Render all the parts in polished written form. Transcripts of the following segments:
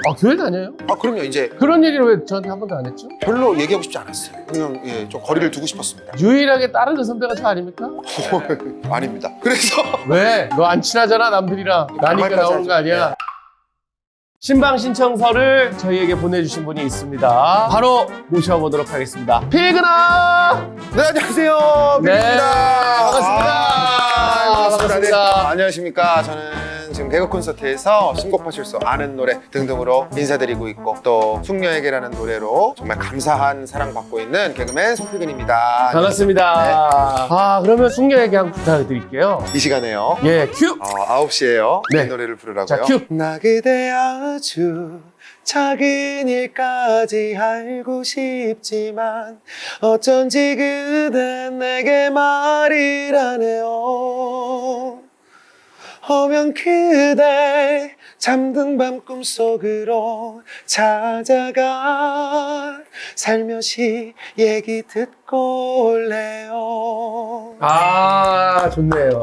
아, 교회 다녀요? 아 그럼요. 이제 그런 얘기를 왜 저한테 한 번도 안 했죠? 별로 얘기하고 싶지 않았어요. 그냥 좀 거리를 두고 싶었습니다. 유일하게 따르는 선배가 저 아닙니까? 아닙니다. 그래서 왜? 너 안 친하잖아 남들이랑. 나니까 말까지 나오는 하죠. 거 아니야? 신방 신청서를 저희에게 보내주신 분이 있습니다. 바로 모셔보도록 하겠습니다. 필근아! 네 안녕하세요. 네, 빌입니다. 반갑습니다. 반갑습니다. 네, 안녕하십니까. 저는 지금 개그 콘서트에서 신곡 실수 아는 노래 등등으로 인사드리고 있고 또 숙녀에게라는 노래로 정말 감사한 사랑받고 있는 개그맨 송필근입니다. 반갑습니다. 네. 아, 그러면 숙녀에게 한번 부탁드릴게요. 이 시간에요. 예, 큐! 9시에요. 네. 이 노래를 부르라고요. 자, 큐! 나 그대 아주 작은 일까지 알고 싶지만 어쩐지 그댄 내게 말을 안 해요. 오면 그대 잠든 밤 꿈속으로 찾아가 살며시 얘기 듣고 올래요. 아, 좋네요.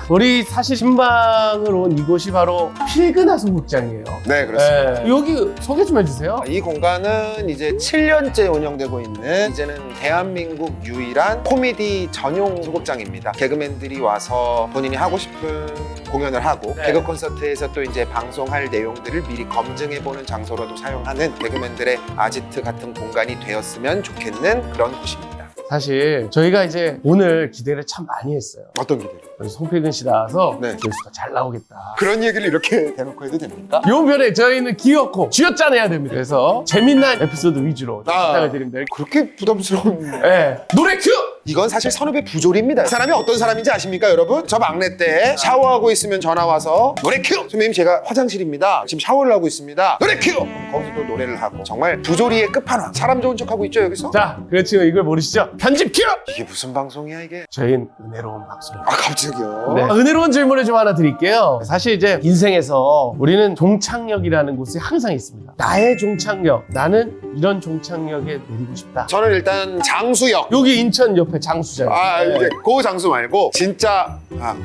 우리 사실 신방을 온 이곳이 바로 필근하 소극장이에요. 네 그렇습니다. 네. 여기 소개 좀 해주세요. 이 공간은 이제 7년째 운영되고 있는 이제는 대한민국 유일한 코미디 전용 소극장입니다. 개그맨들이 와서 본인이 하고 싶은 공연을 하고 네. 개그 콘서트에서 또 이제 방송할 내용들을 미리 검증해보는 장소로도 사용하는 개그맨들의 아지트 같은 공간이 되었으면 좋겠는 그런 곳입니다. 사실 저희가 이제 오늘 기대를 참 많이 했어요. 어떤 기대를? 우리 송필근 씨 나와서 네. 조회수가 잘 나오겠다. 그런 얘기를 이렇게 대놓고 해도 됩니까? 요 편에 저희는 귀엽고 쥐어짜내야 됩니다. 그래서 재미난 에피소드 위주로 좀 아. 부탁을 드립니다. 그렇게 부담스러운 네. 노래 큐! 이건 사실 선후배 부조리입니다. 그 사람이 어떤 사람인지 아십니까 여러분? 저 막내 때 샤워하고 있으면 전화 와서 노래 큐! 선배님 제가 화장실입니다. 지금 샤워를 하고 있습니다. 노래 큐! 거기서 또 노래를 하고 정말 부조리의 끝판왕. 사람 좋은 척하고 있죠 여기서? 자, 그렇지요. 이걸 모르시죠? 편집 큐! 이게 무슨 방송이야 이게? 저희는 은혜로운 방송입니다. 아 갑자기요? 네. 은혜로운 질문을 좀 하나 드릴게요. 사실 이제 인생에서 우리는 종착역이라는 곳이 항상 있습니다. 나의 종착역, 나는 이런 종착역에 내리고 싶다. 저는 일단 장수역. 여기 인천 옆에 장수잖아요. 이제 그 장수 말고 진짜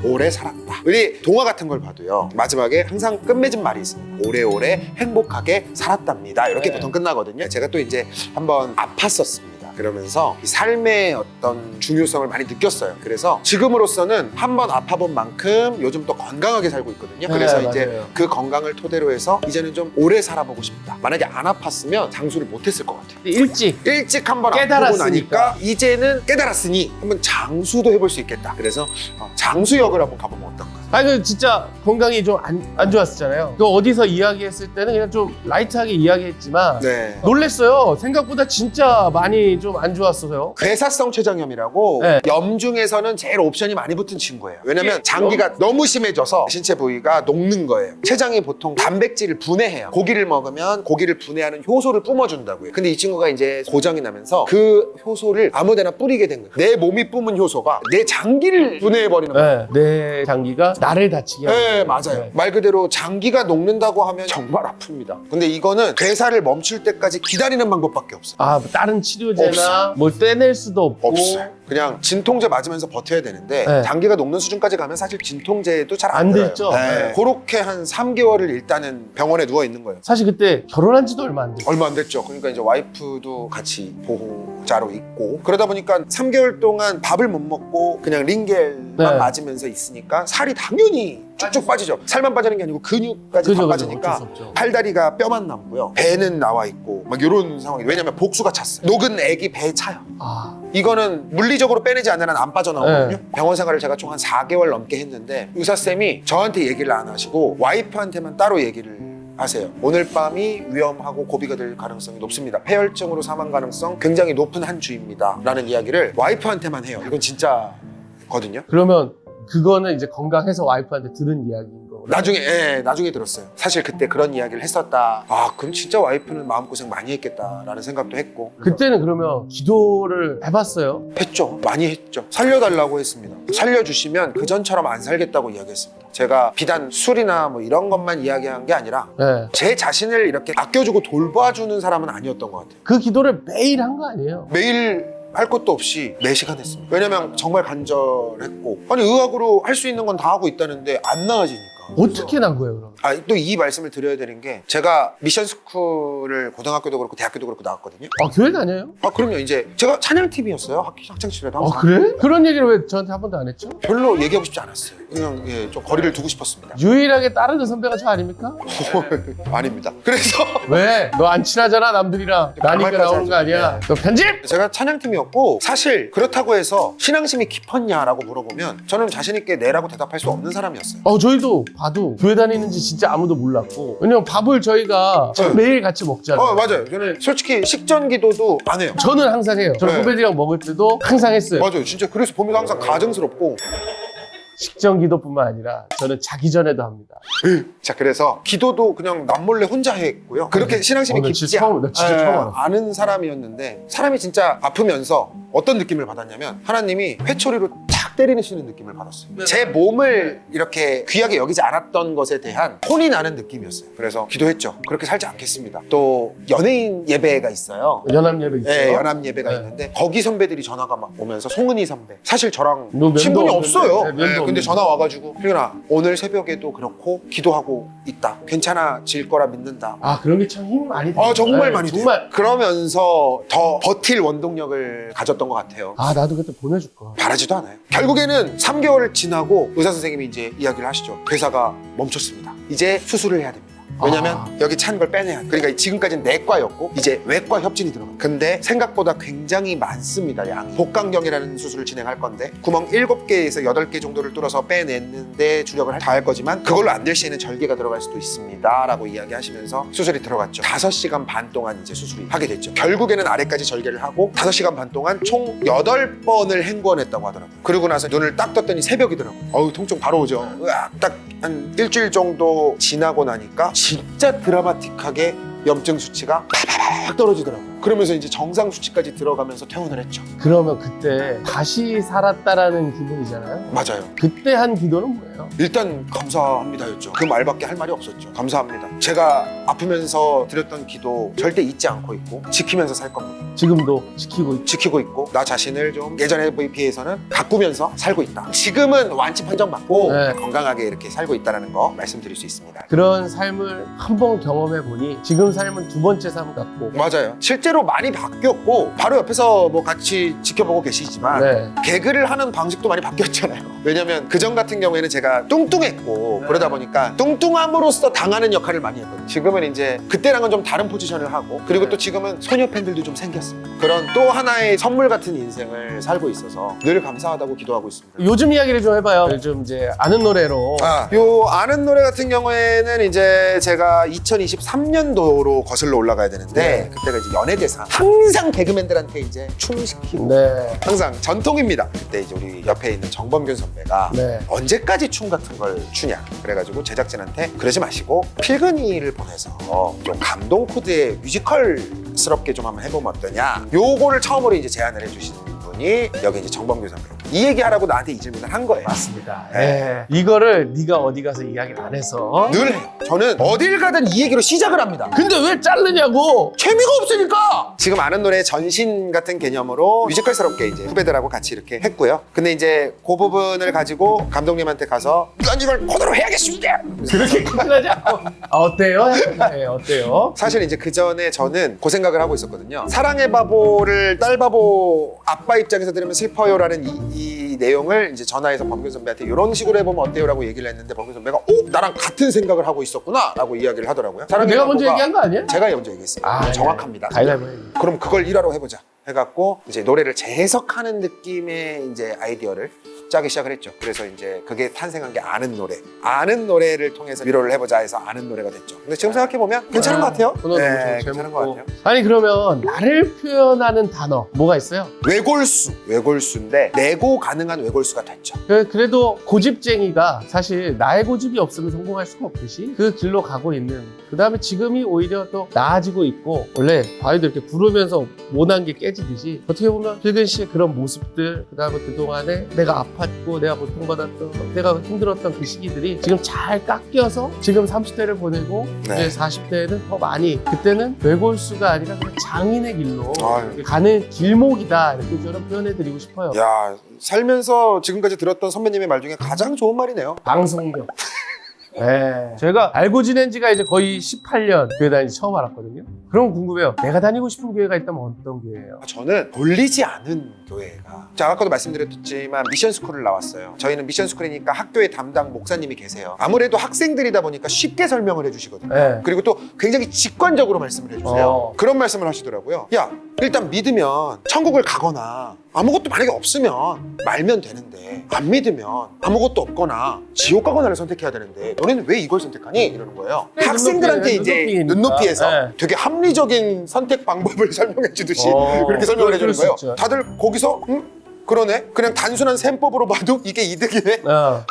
오래 살았다. 우리 동화 같은 걸 봐도요 마지막에 항상 끝맺은 말이 있습니다. 오래오래 행복하게 살았답니다. 이렇게 네. 보통 끝나거든요. 제가 또 이제 한번 아팠었습니다. 그러면서 이 삶의 어떤 중요성을 많이 느꼈어요. 그래서 지금으로서는 한번 아파본 만큼 요즘 또 건강하게 살고 있거든요. 그래서 네, 이제 맞아요. 그 건강을 토대로 해서 이제는 좀 오래 살아보고 싶다. 만약에 안 아팠으면 장수를 못했을 것 같아요. 일찍 한번 아프고 깨달았으니까. 나니까 이제는 깨달았으니 한번 장수도 해볼 수 있겠다. 그래서 장수역을 한번 가보면 어떨까? 아니, 그 진짜 건강이 좀 안 좋았었잖아요. 그 어디서 이야기했을 때는 그냥 좀 라이트하게 이야기했지만 네. 놀랬어요. 생각보다 진짜 많이 좀 안 좋았어요. 괴사성 췌장염이라고 네. 염 중에서는 제일 옵션이 많이 붙은 친구예요. 왜냐면 장기가 너무 심해져서 신체 부위가 녹는 거예요. 췌장이 보통 단백질을 분해해요. 고기를 먹으면 고기를 분해하는 효소를 뿜어준다고요. 근데 이 친구가 이제 고장이 나면서 그 효소를 아무데나 뿌리게 된 거예요. 내 몸이 뿜은 효소가 내 장기를 분해해버리는 거예요. 네, 내 장기가 나를 다치게 하는 네, 거예요. 맞아요. 네. 말 그대로 장기가 녹는다고 하면 정말 아픕니다. 근데 이거는 괴사를 멈출 때까지 기다리는 방법밖에 없어요. 아, 뭐 다른 치료제나 없어요. 뭘 떼낼 수도 없고. 없어요. 그냥 진통제 맞으면서 버텨야 되는데 네. 장기가 녹는 수준까지 가면 사실 진통제도 잘 안 안 들어요. 됐죠? 네. 네. 그렇게 한 3개월을 일단은 병원에 누워 있는 거예요. 사실 그때 결혼한 지도 얼마 안 됐어요. 얼마 안 됐죠. 그러니까 이제 와이프도 같이 보호자로 있고 그러다 보니까 3개월 동안 밥을 못 먹고 그냥 링겔만 네. 맞으면서 있으니까 살이 당연히 쭉쭉 빠지죠. 살만 빠지는 게 아니고 근육까지 다 그죠, 빠지니까 어쩔 수 없죠. 팔다리가 뼈만 남고요. 배는 나와 있고 막 이런 상황이 왜냐면 복수가 찼어요. 녹은 애기 배에 차요. 아, 이거는 물리적으로 빼내지 않는 한 안 빠져나오거든요. 네. 병원 생활을 제가 총 한 4개월 넘게 했는데 의사쌤이 저한테 얘기를 안 하시고 와이프한테만 따로 얘기를 하세요. 오늘 밤이 위험하고 고비가 될 가능성이 높습니다. 폐혈증으로 사망 가능성 굉장히 높은 한 주입니다. 라는 이야기를 와이프한테만 해요. 이건 진짜거든요. 그러면 그거는 이제 건강해서 와이프한테 들은 이야기인 거고. 나중에 들었어요. 사실 그때 그런 이야기를 했었다. 그럼 진짜 와이프는 마음고생 많이 했겠다라는 생각도 했고. 그때는 그러면 기도를 해봤어요? 했죠. 많이 했죠. 살려달라고 했습니다. 살려주시면 그전처럼 안 살겠다고 이야기했습니다. 제가 비단 술이나 뭐 이런 것만 이야기한 게 아니라 네. 제 자신을 이렇게 아껴주고 돌봐주는 사람은 아니었던 것 같아요. 그 기도를 매일 한 거 아니에요? 매일 할 것도 없이 4시간 했습니다. 왜냐면 정말 간절했고 아니 의학으로 할 수 있는 건 다 하고 있다는데 안 나아지니까 어떻게 난 거예요, 그럼? 아, 또 이 말씀을 드려야 되는 게 제가 미션 스쿨을 고등학교도 그렇고 대학교도 그렇고 나왔거든요. 아, 교회 다녀요? 아, 그럼요. 이제 제가 찬양팀이었어요. 학창 시절에도 항상. 아, 그래? 그런 얘기를 왜 저한테 한 번도 안 했죠? 별로 얘기하고 싶지 않았어요. 그냥 좀 거리를 두고 싶었습니다. 유일하게 따르는 선배가 저 아닙니까? 아닙니다. 그래서 왜? 너 안 친하잖아, 남들이랑. 나니까 가만히 나오는 거 하죠. 아니야? 네. 너 편집! 제가 찬양팀이었고 사실 그렇다고 해서 신앙심이 깊었냐라고 물어보면 저는 자신 있게 네라고 대답할 수 없는 사람이었어요. 저희도 봐도 교회 다니는지 진짜 아무도 몰랐고. 왜냐면 밥을 저희가 네. 매일 같이 먹잖아요. 맞아요. 저는 솔직히 식전 기도도 안 해요. 저는 항상 해요. 저는 네. 후배들이랑 먹을 때도 항상 했어요. 맞아요. 진짜 그래서 보면서 항상 가증스럽고. 식전 기도뿐만 아니라 저는 자기 전에도 합니다. 자, 그래서 기도도 그냥 남몰래 혼자 했고요. 그렇게 신앙심이 나 깊지 진짜 처음 알았어. 않은 사람이었는데 사람이 진짜 아프면서 어떤 느낌을 받았냐면 하나님이 회초리로 탁 때리시는 느낌을 받았어요. 제 몸을 이렇게 귀하게 여기지 않았던 것에 대한 혼이 나는 느낌이었어요. 그래서 기도했죠. 그렇게 살지 않겠습니다. 또 연예인 예배가 있어요. 연합 예배 있죠. 네, 연합 예배가 네. 있는데 거기 선배들이 전화가 막 오면서 송은이 선배 사실 저랑 너 면도 친분이 없는데. 없어요. 네, 면도 근데 없는데. 전화 와가지고 필근아 오늘 새벽에도 그렇고 기도하고 있다. 괜찮아질 거라 믿는다. 아, 그런 게 참 힘 많이 돼요. 정말 네, 많이 정말. 돼요. 그러면서 더 버틸 원동력을 가졌던 것 같아요. 아, 나도 그때 보내줄 거. 바라지도 않아요. 결국에는 3개월을 지나고 의사 선생님이 이제 이야기를 하시죠. 대사가 멈췄습니다. 이제 수술을 해야 됩니다. 왜냐면 여기 찬 걸 빼내야 돼. 그러니까 지금까지는 내과였고 이제 외과 협진이 들어가. 근데 생각보다 굉장히 많습니다. 양이. 복강경이라는 수술을 진행할 건데 구멍 7개에서 8개 정도를 뚫어서 빼냈는데 주력을 다 할 거지만 그걸로 안 될 시에는 절개가 들어갈 수도 있습니다. 라고 이야기하시면서 수술이 들어갔죠. 5시간 반 동안 이제 수술이 하게 됐죠. 결국에는 아래까지 절개를 하고 5시간 반 동안 총 8번을 행구원했다고 하더라고요. 그러고 나서 눈을 딱 떴더니 새벽이더라고요. 어우, 통증 바로 오죠. 으악, 딱 한 일주일 정도 지나고 나니까 진짜 드라마틱하게 염증 수치가 팍 떨어지더라고요. 그러면서 이제 정상 수치까지 들어가면서 퇴원을 했죠. 그러면 그때 다시 살았다라는 기분이잖아요. 맞아요. 그때 한 기도는 뭐예요? 일단 감사합니다였죠. 그 말밖에 할 말이 없었죠. 감사합니다. 제가 아프면서 드렸던 기도 절대 잊지 않고 있고 지키면서 살 겁니다. 지금도 지키고 있고 나 자신을 좀 예전에 비해서는 가꾸면서 살고 있다. 지금은 완치 판정 받고 네. 건강하게 이렇게 살고 있다는 거 말씀드릴 수 있습니다. 그런 삶을 한 번 경험해 보니 지금 삶은 두 번째 삶 같고. 맞아요. 실제로 많이 바뀌었고 바로 옆에서 뭐 같이 지켜보고 계시지만 네. 개그를 하는 방식도 많이 바뀌었잖아요. 왜냐면 그전 같은 경우에는 제가 뚱뚱했고 그러다 보니까 뚱뚱함으로써 당하는 역할을 많이 했거든요. 지금은 이제 그때랑은 좀 다른 포지션을 하고 그리고 또 지금은 소녀 팬들도 좀 생겼습니다. 그런 또 하나의 선물 같은 인생을 살고 있어서 늘 감사하다고 기도하고 있습니다. 요즘 이야기를 좀 해봐요. 요즘 이제 아는 노래로. 요 아는 노래 같은 경우에는 이제 제가 2023년도로 거슬러 올라가야 되는데 네. 그때가 이제 연예대상 항상 개그맨들한테 이제 춤시키고 네. 항상 전통입니다. 그때 이제 우리 옆에 있는 정범균 선배가 네. 언제까지 춤 같은 걸 추냐 그래가지고 제작진한테 그러지 마시고 필근이를 보내서 좀 감동 코드의 뮤지컬스럽게 좀 한번 해보면 어떠냐 요거를 처음으로 이제 제안을 해주신 분이 여기 이제 정범균 선배. 이 얘기하라고 나한테 이 질문을 한 거예요. 맞습니다. 네. 이거를 네가 어디 가서 이야기를 안 해서. 늘 해요. 저는 어딜 가든 이 얘기로 시작을 합니다. 근데 왜 자르냐고. 재미가 없으니까! 지금 아는 노래 전신 같은 개념으로 뮤지컬스럽게 이제 후배들하고 같이 이렇게 했고요. 근데 이제 그 부분을 가지고 감독님한테 가서 난 이걸 코드로 해야겠습니다! 그렇게 끝나지 않고. 어때요? 네, 어때요? 사실 이제 그 전에 저는 그 생각을 하고 있었거든요. 사랑의 바보를 딸 바보 아빠 입장에서 들으면 슬퍼요라는 이 내용을 이제 전화해서 범균 선배한테 이런 식으로 해보면 어때요라고 얘기를 했는데 범균 선배가 나랑 같은 생각을 하고 있었구나라고 이야기를 하더라고요. 사랑의 내가 먼저 바보가 얘기한 거 아니야? 제가 먼저 얘기했습니다. 정확합니다. 가위바위보 해. 그럼 그걸 1화로 해보자 해갖고 이제 노래를 재해석하는 느낌의 이제 아이디어를 짜기 시작을 했죠. 그래서 이제 그게 탄생한 게 아는 노래. 아는 노래를 통해서 위로를 해보자 해서 아는 노래가 됐죠. 근데 지금 생각해보면 괜찮은 것 같아요. 네, 괜찮은 것 같아요. 아니 그러면 나를 표현하는 단어 뭐가 있어요? 외골수인데 내고 가능한 외골수가 됐죠. 그래도 고집쟁이가 사실 나의 고집이 없으면 성공할 수가 없듯이 그 길로 가고 있는, 그 다음에 지금이 오히려 또 나아지고 있고, 원래 바위도 이렇게 구르면서 모난 게 깨지듯이 어떻게 보면 필근 씨의 그런 모습들, 그 다음에 그동안에 내가 아팠고 내가 고통받았던, 내가 힘들었던 그 시기들이 지금 잘 깎여서 지금 30대를 보내고 네. 이제 40대에는 더 많이, 그때는 외골수가 아니라 그냥 장인의 길로 아유. 가는 길목이다, 이렇게 저는 표현해드리고 싶어요. 야, 살면서 지금까지 들었던 선배님의 말 중에 가장 좋은 말이네요. 방송력. 네. 제가 알고 지낸 지가 이제 거의 18년 교회 다니지 처음 알았거든요. 그럼 궁금해요. 내가 다니고 싶은 교회가 있다면 어떤 교회예요? 저는 몰리지 않은 교회가, 제가 아까도 말씀드렸지만 미션 스쿨을 나왔어요. 저희는 미션 스쿨이니까 학교에 담당 목사님이 계세요. 아무래도 학생들이다 보니까 쉽게 설명을 해주시거든요. 네. 그리고 또 굉장히 직관적으로 말씀을 해주세요. 그런 말씀을 하시더라고요. 야, 일단 믿으면 천국을 가거나 아무것도 만약에 없으면 말면 되는데, 안 믿으면 아무것도 없거나 지옥 가거나를 선택해야 되는데 너네는 왜 이걸 선택하니? 이러는 거예요. 학생들한테 이제 눈높이에서 네. 되게 합리적인 선택 방법을 설명해 주듯이 그렇게 설명을 해주는 그럴 수 거예요. 있죠. 다들 거기서 그러네? 그냥 단순한 셈법으로 봐도 이게 이득이네?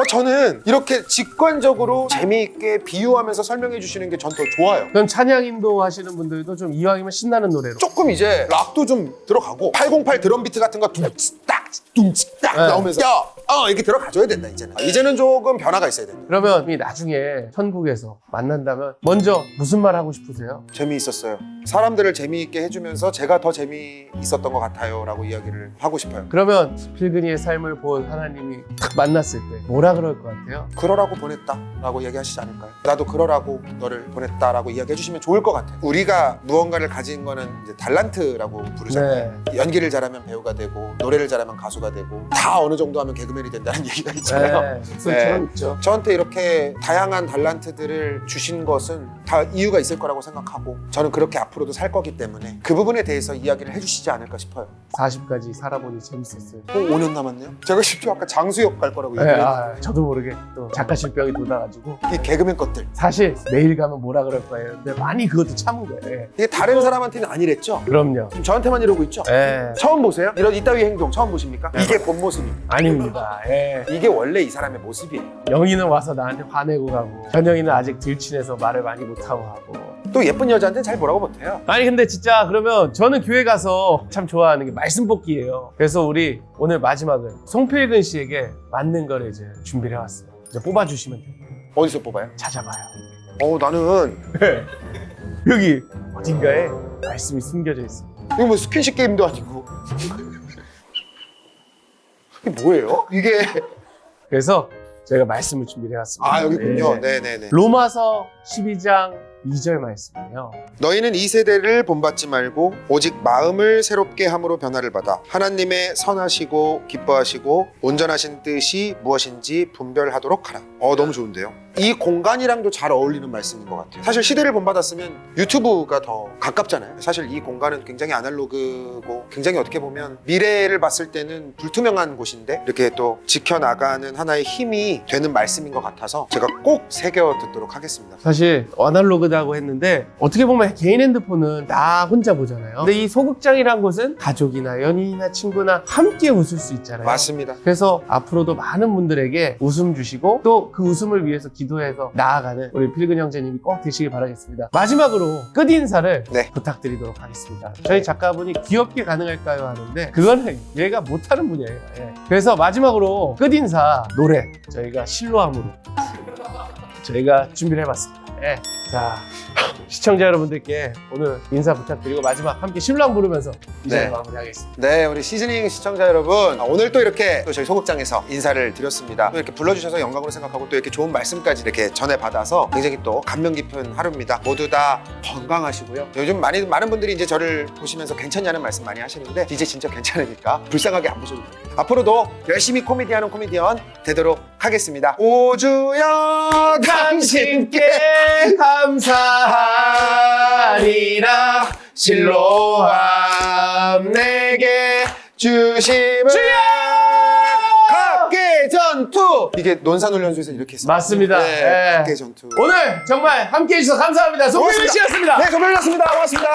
저는 이렇게 직관적으로 재미있게 비유하면서 설명해 주시는 게 전 더 좋아요. 그럼 찬양 인도 하시는 분들도 좀 이왕이면 신나는 노래로. 조금 이제 락도 좀 들어가고 808 드럼 비트 같은 거 둥치딱 둥치딱 네. 나오면서 야! 이렇게 들어가줘야 된다 이제는. 이제는 조금 변화가 있어야 된다. 그러면 이 나중에 천국에서 만난다면 먼저 무슨 말 하고 싶으세요? 재미있었어요. 사람들을 재미있게 해주면서 제가 더 재미있었던 것 같아요 라고 이야기를 하고 싶어요. 그러면 필근이의 삶을 본 하나님이 딱 만났을 때 뭐라 그럴 것 같아요? 그러라고 보냈다 라고 이야기하시지 않을까요? 나도 그러라고 너를 보냈다 라고 이야기해 주시면 좋을 것 같아요. 우리가 무언가를 가진 거는 이제 달란트라고 부르잖아요. 연기를 잘하면 배우가 되고 노래를 잘하면 가수가 되고 다 어느 정도 하면 개그맨이 된다는 얘기가 있잖아요. 그것처럼 있죠. 저한테 이렇게 다양한 달란트들을 주신 것은 다 이유가 있을 거라고 생각하고 저는 그렇게 앞으로도 살 거기 때문에 그 부분에 대해서 이야기를 해주시지 않을까 싶어요. 40까지 살아보니 재밌었어요. 5년 남았네요. 제가 심지어 아까 장수역 갈 거라고 얘기했는데 저도 모르게 또 작가실병이 돋아가지고 이 개그맨 것들 사실 내일 가면 뭐라 그럴 거예요. 근데 많이 그것도 참은 거예요. 이게 다른 사람한테는 아니랬죠? 그럼요. 지금 저한테만 이러고 있죠? 처음 보세요? 이런 이따위 행동 처음 보십니까? 이게 본 모습입니다. 아닙니다. 이게 원래 이 사람의 모습이에요. 영희는 와서 나한테 화내고 가고 현영이는 아직 들친해서 말을 많이 못하고 하고. 또 예쁜 여자한테는 잘 뭐라고 못해요. 아니 근데 진짜 그러면 저는 교회 가서 참 좋아하는 게 말씀 뽑기예요. 그래서 우리 오늘 마지막은 송필근 씨에게 맞는 거를 이제 준비를 해왔어요. 이제 뽑아주시면 돼요. 어디서 뽑아요? 찾아봐요. 나는 여기 어딘가에 말씀이 숨겨져 있어요. 이거 뭐 스킨십 게임도 아니고 이게 뭐예요? 이게 그래서 제가 말씀을 준비를 해왔습니다. 여기 있군요. 네. 네네네. 로마서 12장 2절 말씀이에요. 너희는 이 세대를 본받지 말고 오직 마음을 새롭게 함으로 변화를 받아 하나님의 선하시고 기뻐하시고 온전하신 뜻이 무엇인지 분별하도록 하라. 너무 좋은데요? 이 공간이랑도 잘 어울리는 말씀인 것 같아요. 사실 시대를 본받았으면 유튜브가 더 가깝잖아요. 사실 이 공간은 굉장히 아날로그고 굉장히 어떻게 보면 미래를 봤을 때는 불투명한 곳인데 이렇게 또 지켜나가는 하나의 힘이 되는 말씀인 것 같아서 제가 꼭 새겨 듣도록 하겠습니다. 사실 아날로그다고 했는데 어떻게 보면 개인 핸드폰은 나 혼자 보잖아요. 근데 이 소극장이란 곳은 가족이나 연인이나 친구나 함께 웃을 수 있잖아요. 맞습니다. 그래서 앞으로도 많은 분들에게 웃음 주시고 또 그 웃음을 위해서 기도해서 나아가는 우리 필근 형제님이 꼭 되시길 바라겠습니다. 마지막으로 끝인사를 부탁드리도록 하겠습니다. 저희 작가분이 귀엽게 가능할까요 하는데 그거는 얘가 못하는 분이에요. 그래서 마지막으로 끝인사 노래 저희가 실로함으로 저희가 준비를 해봤습니다. 자, 시청자 여러분들께 오늘 인사 부탁드리고 마지막 함께 신랑 부르면서 이 자리 마무리하겠습니다. 네, 우리 시즈닝 시청자 여러분, 오늘 또 이렇게 또 저희 소극장에서 인사를 드렸습니다. 또 이렇게 불러주셔서 영광으로 생각하고 또 이렇게 좋은 말씀까지 이렇게 전해받아서 굉장히 또 감명 깊은 하루입니다. 모두 다 건강하시고요. 요즘 많은 분들이 이제 저를 보시면서 괜찮냐는 말씀 많이 하시는데 이제 진짜 괜찮으니까 불쌍하게 안 보셔도 됩니다. 앞으로도 열심히 코미디하는 코미디언 되도록 하겠습니다. 오주연 당신께 감사하리라 실로함 내게 주심을 주여! 각계전투! 이게 논산훈련소에서 이렇게 했습니다. 맞습니다. 각계전투. 오늘 정말 함께 해주셔서 감사합니다. 송필근 씨였습니다. 네, 정말 고맙습니다. 고맙습니다.